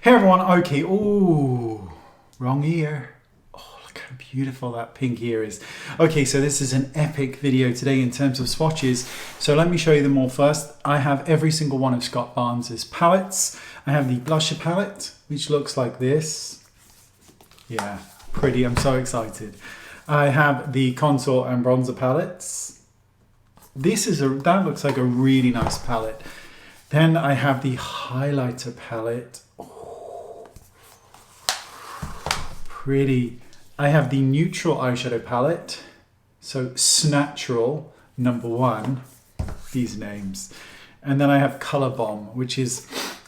Hey everyone, okay, ooh, wrong ear. Oh, look how beautiful that pink ear is. Okay, so this is an epic video today in terms of swatches. So let me show you them all first. I have every single one of Scott Barnes's palettes. I have the blusher palette, which looks like this. Yeah, pretty, I'm so excited. I have the contour and bronzer palettes. That looks like a really nice palette. Then I have the highlighter palette. Pretty. I have the neutral eyeshadow palette. So Snatchural #1, these names. And then I have Color Bomb, which is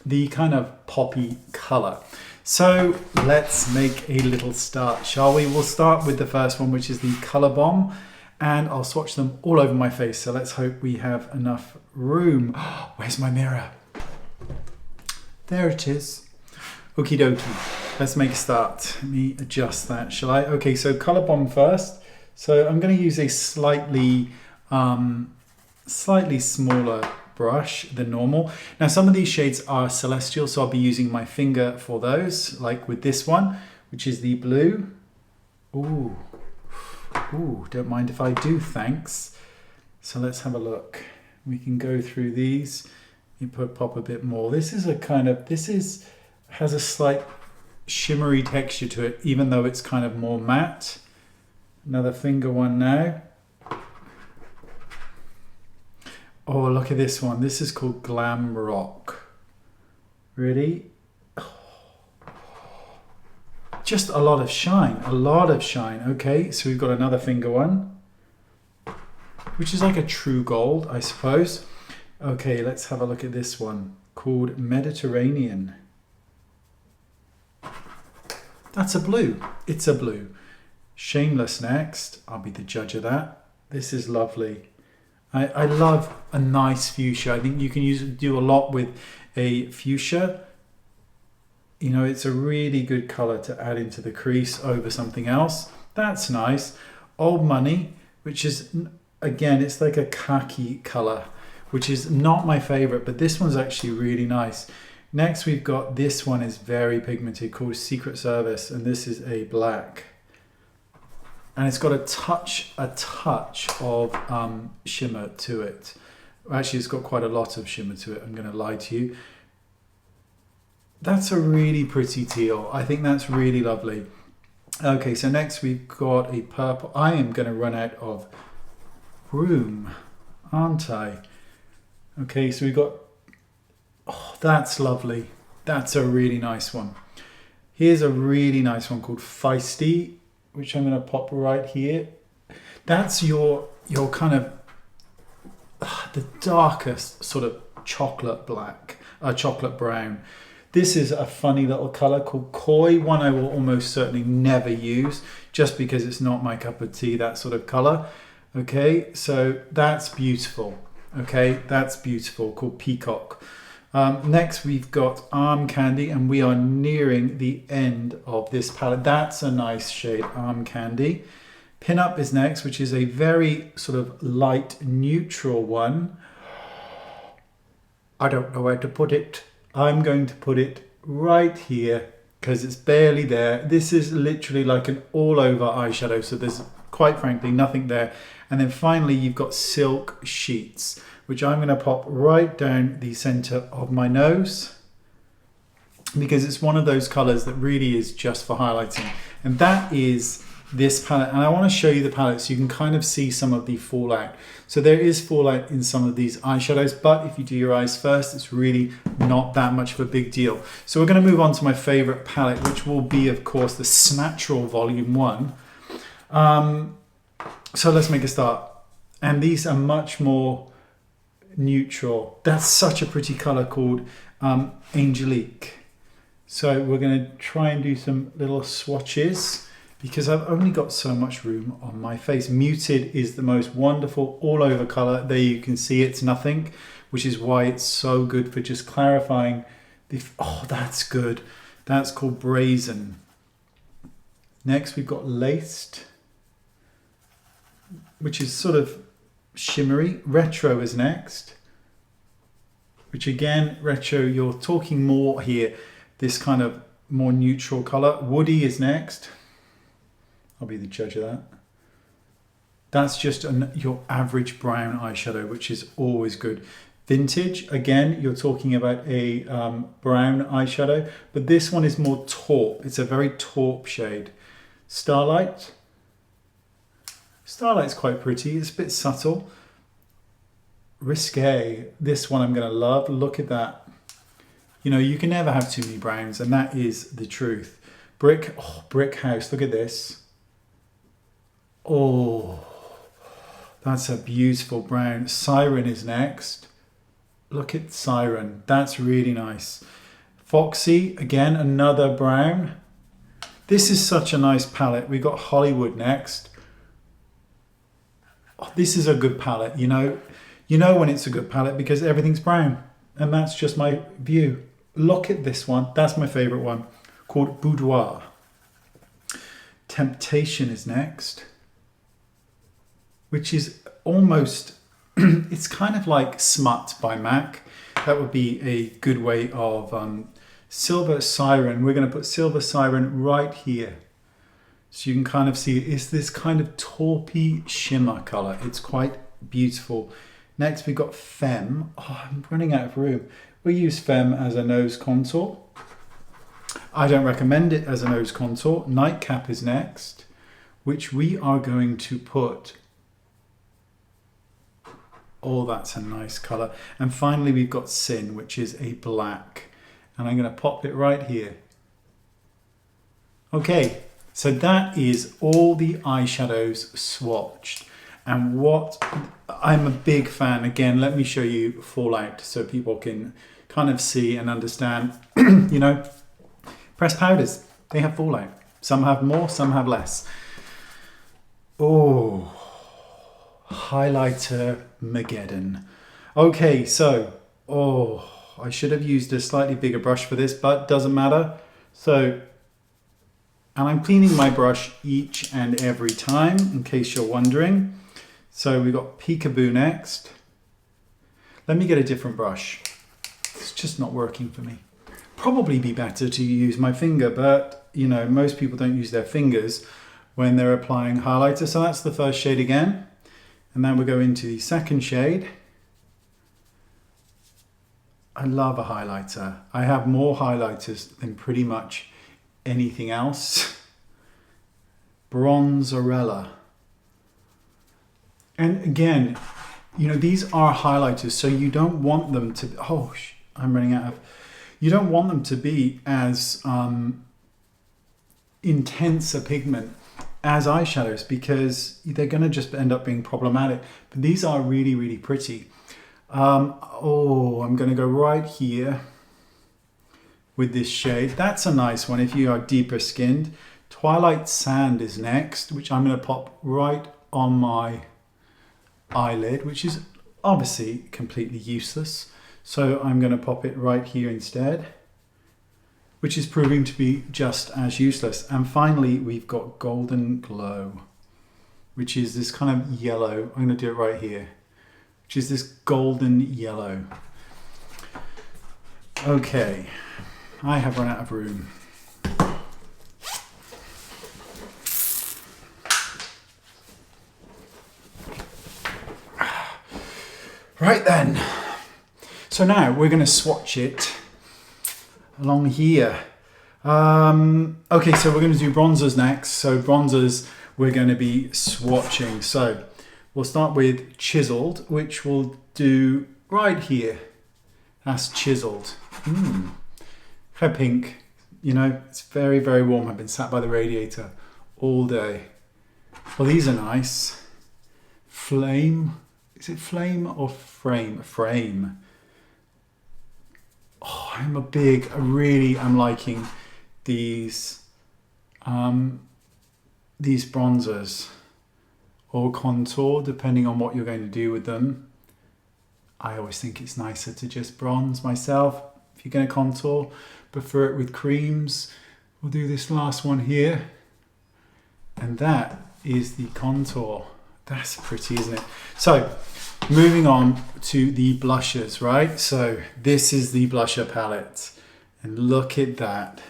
the kind of poppy color. So let's make a little start, shall we? We'll start with the first one, which is the Color Bomb, and I'll swatch them all over my face. So let's hope we have enough room. Where's my mirror? There it is. Okie dokie, let's make a start. Let me adjust that, shall I? Okay, so Color Bomb first. So I'm going to use a slightly smaller brush than normal. Now some of these shades are celestial, so I'll be using my finger for those, like with this one, which is the blue. Ooh, don't mind if I do, thanks. So let's have a look. We can go through these. You pop a bit more. This has a slight shimmery texture to it, even though it's kind of more matte. Another finger one now. Oh, look at this one. This is called Glam Rock. Ready? Just a lot of shine, Okay, so we've got another finger one, which is like a true gold, I suppose. Okay, let's have a look at this one called Mediterranean. That's a blue. It's a blue. Shameless next. I'll be the judge of that. This is lovely. I love a nice fuchsia. I think you can do a lot with a fuchsia. You know, it's a really good color to add into the crease over something else. That's nice. Old Money, which is, again, it's like a khaki color, which is not my favorite, but this one's actually really nice. Next, we've got this one is very pigmented called Secret Service, and this is a black. And it's got a touch of shimmer to it. Actually, it's got quite a lot of shimmer to it. I'm going to lie to you. That's a really pretty teal. I think that's really lovely. Okay, so next we've got a purple. I am going to run out of room, aren't I? Okay, so we've got, oh, that's lovely. That's a really nice one. Here's a really nice one called Feisty, which I'm going to pop right here. That's your kind of the darkest sort of chocolate black, chocolate brown. This is a funny little color called Koi, one I will almost certainly never use just because it's not my cup of tea, that sort of color. Okay, so that's beautiful. Okay, that's beautiful, called Peacock. Next we've got Arm Candy, and we are nearing the end of this palette. That's a nice shade, Arm Candy. Pinup is next, which is a very sort of light neutral one. I don't know where to put it. I'm going to put it right here because it's barely there. This is literally like an all over eyeshadow, so there's quite frankly nothing there. And then finally you've got Silk Sheets, which I'm going to pop right down the center of my nose because it's one of those colors that really is just for highlighting. And that is this palette. And I want to show you the palette so you can kind of see some of the fallout. So there is fallout in some of these eyeshadows, but if you do your eyes first, it's really not that much of a big deal. So we're going to move on to my favorite palette, which will be, of course, the Snatchural Volume 1. So let's make a start. And these are much more neutral. That's such a pretty color called Angelique. So we're going to try and do some little swatches because I've only got so much room on my face. Muted is the most wonderful all over color. There you can see it's nothing, which is why it's so good for just clarifying the, oh, that's good. That's called Brazen. Next we've got Laced, which is sort of shimmery. Retro is next, which again, retro, you're talking more here. this kind of more neutral color. Woody is next. I'll be the judge of that. That's just your average brown eyeshadow, which is always good. Vintage, again, you're talking about a brown eyeshadow, but this one is more taupe. It's a very taupe shade. Starlight. Starlight's quite pretty. It's a bit subtle. Risque. This one I'm going to love. Look at that. You know, you can never have too many browns, and that is the truth. Brick. Oh, Brick House. Look at this. Oh, that's a beautiful brown. Siren is next. Look at Siren. That's really nice. Foxy, again, another brown. This is such a nice palette. We got Hollywood next. Oh, this is a good palette, you know. You know when it's a good palette because everything's brown. And that's just my view. Look at this one. That's my favorite one, called Boudoir. Temptation is next, which is almost, it's kind of like Smut by MAC. That would be a good way of Silver Siren. We're going to put Silver Siren right here. So you can kind of see it's this kind of taupey shimmer color. It's quite beautiful. Next we've got Femme. Oh, I'm running out of room. We use Femme as a nose contour. I don't recommend it as a nose contour. Nightcap is next, which we are going to put. Oh, that's a nice color. And finally we've got Sin, which is a black. And I'm going to pop it right here. Okay, so that is all the eyeshadows swatched. And what I'm a big fan, again, let me show you Fallout so people can kind of see and understand, you know, pressed powders, they have fallout. Some have more, some have less. Oh, highlighter Mageddon. Okay, so, oh, I should have used a slightly bigger brush for this, but doesn't matter. So, and I'm cleaning my brush each and every time, in case you're wondering. So we've got Peekaboo next. Let me get a different brush. It's just not working for me. Probably be better to use my finger, but you know, most people don't use their fingers when they're applying highlighter. So that's the first shade again. And then we go into the second shade. I love a highlighter. I have more highlighters than pretty much anything else. Bronzerella. And again, you know, these are highlighters, so you don't want them to, oh, I'm running out of, you don't want them to be as intense a pigment as eyeshadows because they're going to just end up being problematic. But these are really, really pretty. Oh, I'm going to go right here with this shade. That's a nice one if you are deeper skinned. Twilight Sand is next, which I'm going to pop right on my eyelid, which is obviously completely useless. So I'm going to pop it right here instead, which is proving to be just as useless. And finally, we've got Golden Glow, which is this kind of yellow. I'm going to do it right here, which is this golden yellow. Okay, I have run out of room. Right then, so now we're going to swatch it along here. Okay, so we're going to do bronzers next. So bronzers we're going to be swatching. So we'll start with Chiseled, which we'll do right here. That's Chiseled. How pink, you know, it's very, very warm. I've been sat by the radiator all day. Well, these are nice. Flame. Is it flame or frame? Frame. Oh, I really am liking these bronzers or contour, depending on what you're going to do with them. I always think it's nicer to just bronze myself. If you're going to contour, prefer it with creams. We'll do this last one here. And that is the contour. That's pretty, isn't it? So, moving on to the blushes, right? So this is the blusher palette. And look at that.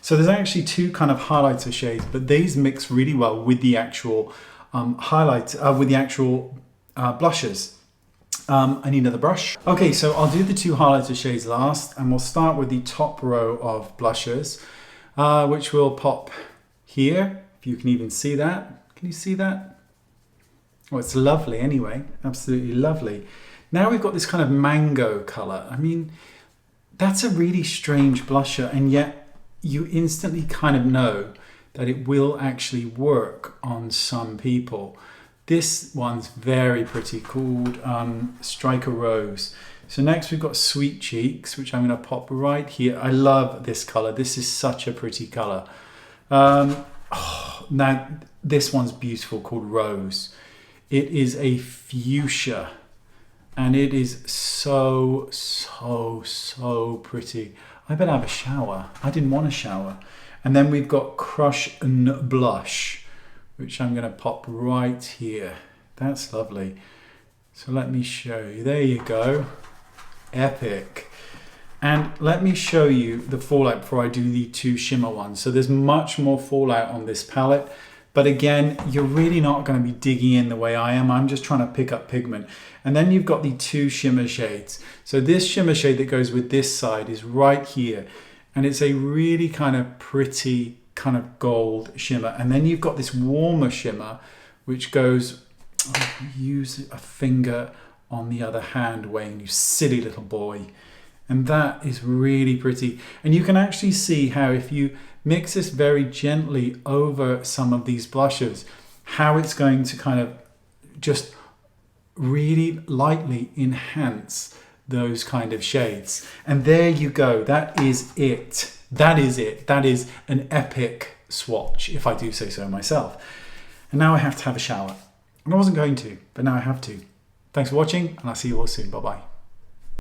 So there's actually two kind of highlighter shades, but these mix really well with the actual with the actual blushes. I need another brush. Okay, so I'll do the two highlighter shades last, and we'll start with the top row of blushes, which will pop here, if you can even see that. Can you see that? Oh, it's lovely anyway, absolutely lovely. Now we've got this kind of mango color. I mean, that's a really strange blusher, and yet you instantly kind of know that it will actually work on some people. This one's very pretty, called Striker Rose. So next we've got Sweet Cheeks, which I'm going to pop right here. I love this color. This is such a pretty color. Now this one's beautiful, called Rose. It is a fuchsia, and it is so pretty. I better have a shower. I didn't want a shower. And then we've got Crush and Blush, which I'm going to pop right here. That's lovely. So let me show you. There you go. Epic. And let me show you the fallout before I do the two shimmer ones. So there's much more fallout on this palette. But again, you're really not going to be digging in the way I am. I'm just trying to pick up pigment. And then you've got the two shimmer shades. So this shimmer shade that goes with this side is right here. And it's a really kind of pretty kind of gold shimmer. And then you've got this warmer shimmer, which goes, use a finger on the other hand, Wayne, you silly little boy. And that is really pretty. And you can actually see how if you mix this very gently over some of these blushes, how it's going to kind of just really lightly enhance those kind of shades. And there you go. That is it. That is it. That is an epic swatch, if I do say so myself. And now I have to have a shower. And I wasn't going to, but now I have to. Thanks for watching, and I'll see you all soon. Bye-bye.